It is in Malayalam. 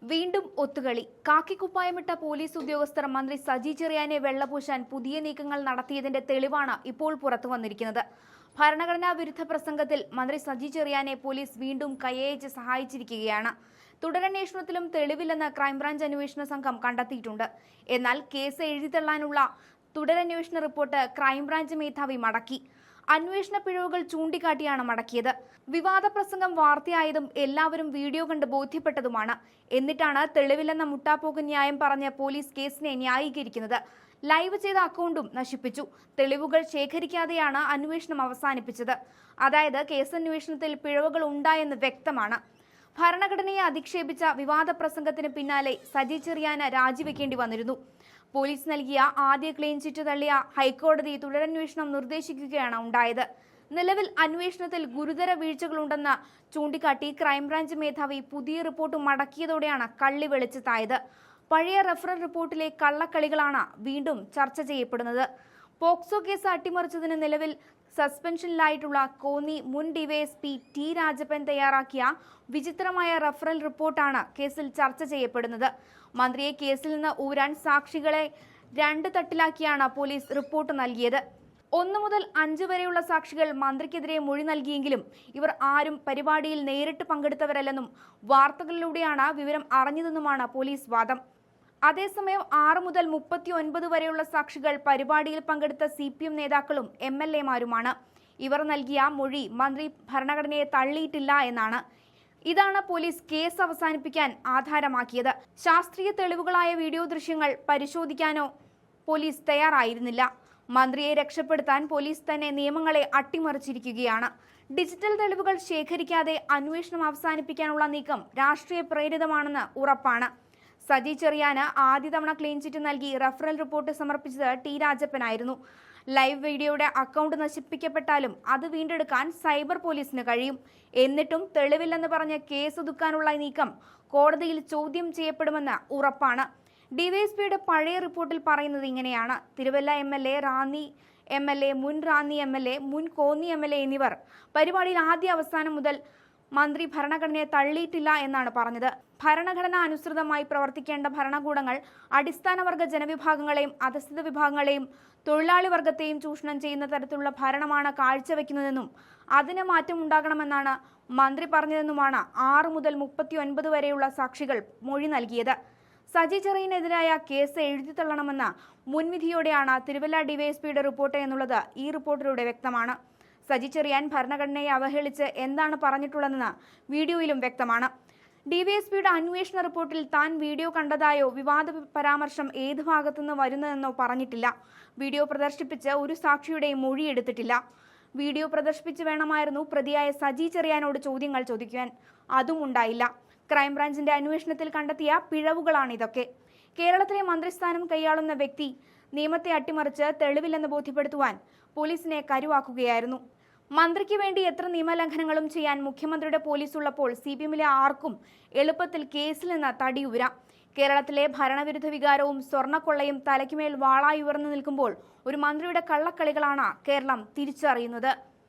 വീണ്ടും ഒത്തുകളി. കാക്കിക്കുപ്പായമിട്ട പോലീസ് ഉദ്യോഗസ്ഥർ മന്ത്രി സജി ചെറിയാനെ വെള്ളപൂശാൻ പുതിയ നീക്കങ്ങൾ നടത്തിയതിന്റെ തെളിവാണ് ഇപ്പോൾ പുറത്തുവന്നിരിക്കുന്നത്. ഭരണഘടനാ വിരുദ്ധ പ്രസംഗത്തിൽ മന്ത്രി സജി ചെറിയാനെ പോലീസ് വീണ്ടും കൈയയച്ച് സഹായിച്ചിരിക്കുകയാണ്. തുടരന്വേഷണത്തിലും തെളിവില്ലെന്ന് ക്രൈംബ്രാഞ്ച് അന്വേഷണ സംഘം കണ്ടെത്തിയിട്ടുണ്ട്. എന്നാൽ കേസ് എഴുതിത്തള്ളാനുള്ള തുടരന്വേഷണ റിപ്പോർട്ട് ക്രൈംബ്രാഞ്ച് മേധാവി മടക്കി. അന്വേഷണ പിഴവുകൾ ചൂണ്ടിക്കാട്ടിയാണ് മടക്കിയത്. വിവാദ പ്രസംഗം വാർത്തയായതും എല്ലാവരും വീഡിയോ കണ്ട് ബോധ്യപ്പെട്ടതുമാണ്. എന്നിട്ടാണ് തെളിവില്ലെന്ന മുട്ടാപ്പോക്ക് ന്യായം പറഞ്ഞ് പോലീസ് കേസിനെ ന്യായീകരിക്കുന്നത്. ലൈവ് ചെയ്ത അക്കൗണ്ടും നശിപ്പിച്ചു. തെളിവുകൾ ശേഖരിക്കാതെയാണ് അന്വേഷണം അവസാനിപ്പിച്ചത്. അതായത് കേസന്വേഷണത്തിൽ പിഴവുകൾ ഉണ്ടായെന്ന് വ്യക്തമാണ്. ഭരണഘടനയെ അധിക്ഷേപിച്ച വിവാദ പ്രസംഗത്തിന് പിന്നാലെ സജി ചെറിയാന് രാജിവെക്കേണ്ടി വന്നിരുന്നു. പോലീസ് നൽകിയ ആദ്യ ക്ലീൻ ചിറ്റ് തള്ളിയ ഹൈക്കോടതി തുടരന്വേഷണം നിർദ്ദേശിക്കുകയാണ് ഉണ്ടായത്. നിലവിൽ അന്വേഷണത്തിൽ ഗുരുതര വീഴ്ചകളുണ്ടെന്ന് ചൂണ്ടിക്കാട്ടി ക്രൈംബ്രാഞ്ച് മേധാവി പുതിയ റിപ്പോർട്ട് മടക്കിയതോടെയാണ് കള്ളി വെളിച്ചത്തായത്. പഴയ റഫറൽ റിപ്പോർട്ടിലെ കള്ളക്കളികളാണ് വീണ്ടും ചർച്ച ചെയ്യപ്പെടുന്നത്. പോക്സോ കേസ് അട്ടിമറിച്ചതിന് നിലവിൽ സസ്പെൻഷനിലായിട്ടുള്ള കോന്നി മുൻ ഡിവൈഎസ്പി ടി രാജപ്പൻ തയ്യാറാക്കിയ വിചിത്രമായ റഫറൽ റിപ്പോർട്ടാണ് കേസിൽ ചർച്ച ചെയ്യപ്പെടുന്നത്. മന്ത്രിയെ കേസിൽ നിന്ന് ഊരാൻ സാക്ഷികളെ 2 തട്ടിലാക്കിയാണ് പോലീസ് റിപ്പോർട്ട് നൽകിയത്. 1 മുതൽ 5 വരെയുള്ള സാക്ഷികൾ മന്ത്രിക്കെതിരെ മൊഴി നൽകിയെങ്കിലും ഇവർ ആരും പരിപാടിയിൽ നേരിട്ട് പങ്കെടുത്തവരല്ലെന്നും വാർത്തകളിലൂടെയാണ് വിവരം അറിഞ്ഞതെന്നുമാണ് പോലീസ് വാദം. അതേസമയം 6 മുതൽ 39 വരെയുള്ള സാക്ഷികൾ പരിപാടിയിൽ പങ്കെടുത്ത CPM നേതാക്കളും MLA മാരുമാണ്. ഇവർ നൽകിയ മൊഴി മന്ത്രി ഭരണഘടനയെ തള്ളിയിട്ടില്ല എന്നാണ്. ഇതാണ് പോലീസ് കേസ് അവസാനിപ്പിക്കാൻ ആധാരമാക്കിയത്. ശാസ്ത്രീയ തെളിവുകളായ വീഡിയോ ദൃശ്യങ്ങൾ പരിശോധിക്കാനോ പോലീസ് തയ്യാറായിരുന്നില്ല. മന്ത്രിയെ രക്ഷപ്പെടുത്താൻ പോലീസ് തന്നെ നിയമങ്ങളെ അട്ടിമറിച്ചിരിക്കുകയാണ്. ഡിജിറ്റൽ തെളിവുകൾ ശേഖരിക്കാതെ അന്വേഷണം അവസാനിപ്പിക്കാനുള്ള നീക്കം രാഷ്ട്രീയ പ്രേരിതമാണെന്ന് ഉറപ്പാണ്. സജി ചെറിയാന് ആദ്യ തവണ ക്ലീൻ ചിറ്റ് നൽകി റഫറൽ റിപ്പോർട്ട് സമർപ്പിച്ചത് ടി രാജപ്പനായിരുന്നു. ലൈവ് വീഡിയോയുടെ അക്കൗണ്ട് നശിപ്പിക്കപ്പെട്ടാലും അത് വീണ്ടെടുക്കാൻ സൈബർ പോലീസിന് കഴിയും. എന്നിട്ടും തെളിവില്ലെന്ന് പറഞ്ഞ് കേസൊതുക്കാനുള്ള നീക്കം കോടതിയിൽ ചോദ്യം ചെയ്യപ്പെടുമെന്ന് ഉറപ്പാണ്. ഡിവൈഎസ്പിയുടെ പഴയ റിപ്പോർട്ടിൽ പറയുന്നത് ഇങ്ങനെയാണ്: തിരുവല്ല MLA, റാന്നി MLA, മുൻ റാന്നി MLA, മുൻ കോന്നി MLA എന്നിവർ പരിപാടിയിൽ ആദ്യ അവസാനം മുതൽ മന്ത്രി ഭരണഘടനയെ തള്ളിയിട്ടില്ല എന്നാണ് പറഞ്ഞത്. ഭരണഘടന അനുസൃതമായി പ്രവർത്തിക്കേണ്ട ഭരണകൂടങ്ങൾ അടിസ്ഥാന വർഗ ജനവിഭാഗങ്ങളെയും അധസ്ഥിത വിഭാഗങ്ങളെയും തൊഴിലാളി വർഗത്തെയും ചൂഷണം ചെയ്യുന്ന തരത്തിലുള്ള ഭരണമാണ് കാഴ്ചവെക്കുന്നതെന്നും അതിന് മാറ്റമുണ്ടാകണമെന്നാണ് മന്ത്രി പറഞ്ഞതെന്നുമാണ് 6 മുതൽ 39 വരെയുള്ള സാക്ഷികൾ മൊഴി നൽകിയത്. സജി ചെറിയാനെതിരായ കേസ് എഴുതിത്തള്ളണമെന്ന മുൻവിധിയോടെയാണ് തിരുവല്ല ഡിവൈഎസ്പിയുടെ റിപ്പോർട്ട് എന്നുള്ളത് ഈ റിപ്പോർട്ടിലൂടെ വ്യക്തമാണ്. സജി ചെറിയാൻ ഭരണഘടനയെ അവഹേളിച്ച് എന്താണ് പറഞ്ഞിട്ടുള്ളതെന്ന് വീഡിയോയിലും വ്യക്തമാണ്. ഡിവൈഎസ്പിയുടെ അന്വേഷണ റിപ്പോർട്ടിൽ താൻ വീഡിയോ കണ്ടതായോ വിവാദ പരാമർശം ഏത് ഭാഗത്തുനിന്ന് വരുന്നതെന്നോ പറഞ്ഞിട്ടില്ല. വീഡിയോ പ്രദർശിപ്പിച്ച് ഒരു സാക്ഷിയുടെയും മൊഴിയെടുത്തിട്ടില്ല. വീഡിയോ പ്രദർശിപ്പിച്ച് വേണമായിരുന്നു പ്രതിയായ സജി ചെറിയാനോട് ചോദ്യങ്ങൾ ചോദിക്കുവാൻ. അതും ഉണ്ടായില്ല. ക്രൈംബ്രാഞ്ചിന്റെ അന്വേഷണത്തിൽ കണ്ടെത്തിയ പിഴവുകളാണിതൊക്കെ. കേരളത്തിലെ മന്ത്രിസ്ഥാനം കൈയാളുന്ന വ്യക്തി നിയമത്തെ അട്ടിമറിച്ച് തെളിവില്ലെന്ന് ബോധ്യപ്പെടുത്തുവാൻ പോലീസിനെ കരുവാക്കുകയായിരുന്നു. മന്ത്രിക്ക് വേണ്ടി എത്ര നിയമലംഘനങ്ങളും ചെയ്യാൻ മുഖ്യമന്ത്രിയുടെ പോലീസ് ഉള്ളപ്പോൾ CPM-ലെ ആർക്കും എളുപ്പത്തിൽ കേസിൽ നിന്ന് തടിയുരാം. കേരളത്തിലെ ഭരണവിരുദ്ധ വികാരവും സ്വർണ്ണക്കൊള്ളയും തലയ്ക്കുമേൽ വാളായി ഉയർന്നു നിൽക്കുമ്പോൾ ഒരു മന്ത്രിയുടെ കള്ളക്കളികളാണ് കേരളം തിരിച്ചറിയുന്നത്.